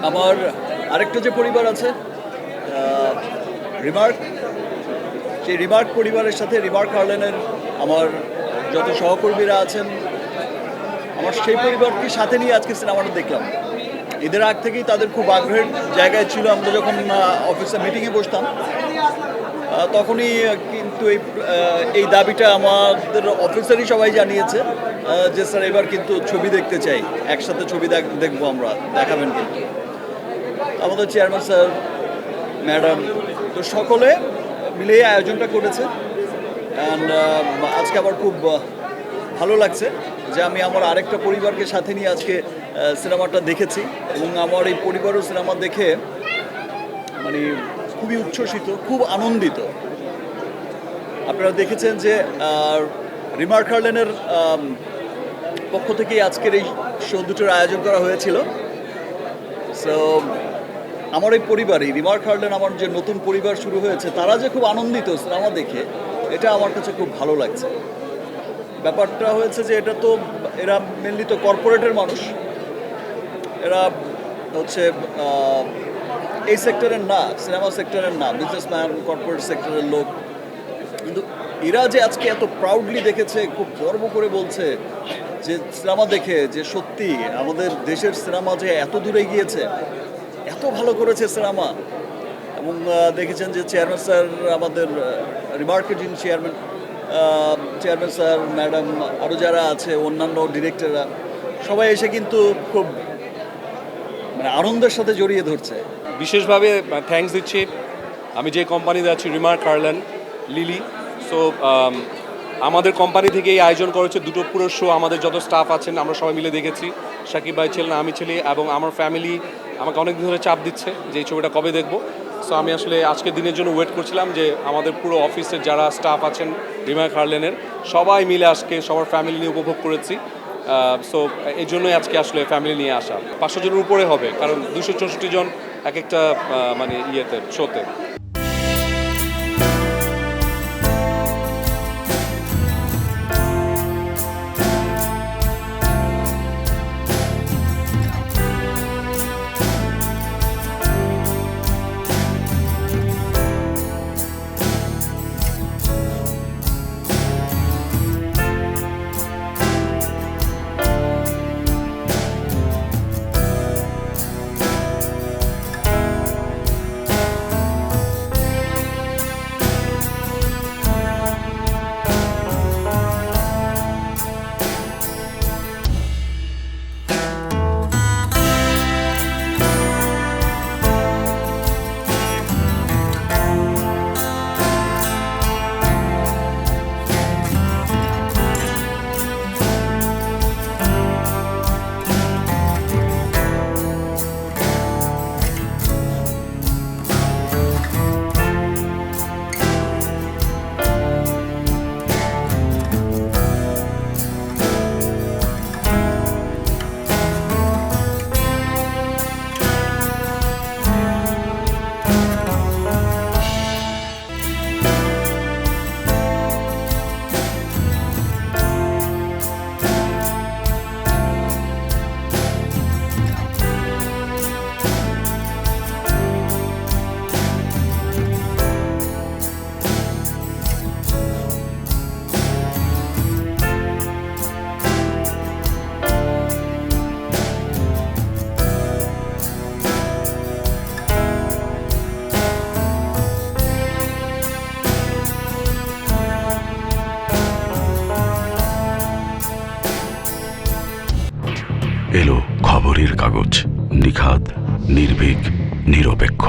আমার আরেকটা যে পরিবার আছে রিমার্ক, সেই রিমার্ক পরিবারের সাথে রিমার্ক হার্লেনের আমার যত সহকর্মীরা আছেন, আমার সেই পরিবারকে সাথে নিয়ে আজকে সিনেমাটা দেখলাম। ঈদের আগ থেকেই তাদের খুব আগ্রহের জায়গায় ছিল। আমরা যখন অফিসে মিটিংয়ে বসতাম তখনই কিন্তু এই দাবিটা আমাদের অফিসারই সবাই জানিয়েছে যে স্যার এবার কিন্তু ছবি দেখতে চাই, একসাথে ছবি দেখবো আমরা, দেখাবেন কিন্তু। আমাদের চেয়ারম্যান স্যার, ম্যাডাম, তো সকলে মিলে আয়োজনটা করেছে। অ্যান্ড আজকে আবার খুব ভালো লাগছে যে আমি আমার আরেকটা পরিবারকে সাথে নিয়ে আজকে সিনেমাটা দেখেছি এবং আমার এই পরিবারও সিনেমা দেখে মানে খুবই উচ্ছ্বসিত, খুব আনন্দিত। আপনারা দেখেছেন যে রিমার্ক হার্লেনের পক্ষ থেকেই আজকের এই শো দুটোর আয়োজন করা হয়েছিল। সো আমার এই পরিবারই রিমার্ক হার্লেন, আমার যে নতুন পরিবার শুরু হয়েছে, তারা যে খুব আনন্দিত সিনেমা দেখে, এটা আমার কাছে খুব ভালো লাগছে। ব্যাপারটা হয়েছে যে এটা তো এরা মেনলি তো কর্পোরেটের মানুষ, এরা হচ্ছে এই সেক্টরের না, সিনেমা সেক্টরের না, বিজনেসম্যান, কর্পোরেট সেক্টরের লোক। কিন্তু এরা যে আজকে এত প্রাউডলি দেখেছে, খুব গর্ব করে বলছে যে সিনেমা দেখে যে সত্যি আমাদের দেশের সিনেমা যে এত দূরে গিয়েছে, এত ভালো করেছে সিনেমা। এবং দেখেছেন যে চেয়ারম্যান স্যার, আমাদের রিমার্কের যিনি চেয়ারম্যান স্যার, ম্যাডাম, আরও যারা আছে অন্যান্য ডিরেক্টররা, সবাই এসে কিন্তু খুব মানে আনন্দের সাথে জড়িয়ে ধরছে। বিশেষভাবে থ্যাঙ্কস দিচ্ছি আমি যে কোম্পানিতে আছি, রিমার্ক হার্লেন, লিলি। সো আমাদের কোম্পানি থেকে এই আয়োজন করেছে দুটো পুরো শো। আমাদের যত স্টাফ আছেন আমরা সবাই মিলে দেখেছি। সাকিব ভাই ছিলেন, আমি ছিলি, এবং আমার ফ্যামিলি আমাকে অনেক দিন ধরে চাপ দিচ্ছে যে এই ছবিটা কবে দেখবো। সো আমি আসলে আজকের দিনের জন্য ওয়েট করছিলাম যে আমাদের পুরো অফিসের যারা স্টাফ আছেন রিমার্ক হার্লেনের, সবাই মিলে আজকে সবার ফ্যামিলি নিয়ে উপভোগ করেছি। সো এই জন্যই আজকে আসলে ফ্যামিলি নিয়ে আসা। 500 জনের উপরে হবে, কারণ 264 জন এক একটা মানে ইয়েতে শোতে। এলো খবরের কাগজ, নিখাদ, নির্ভীক, নিরপেক্ষ।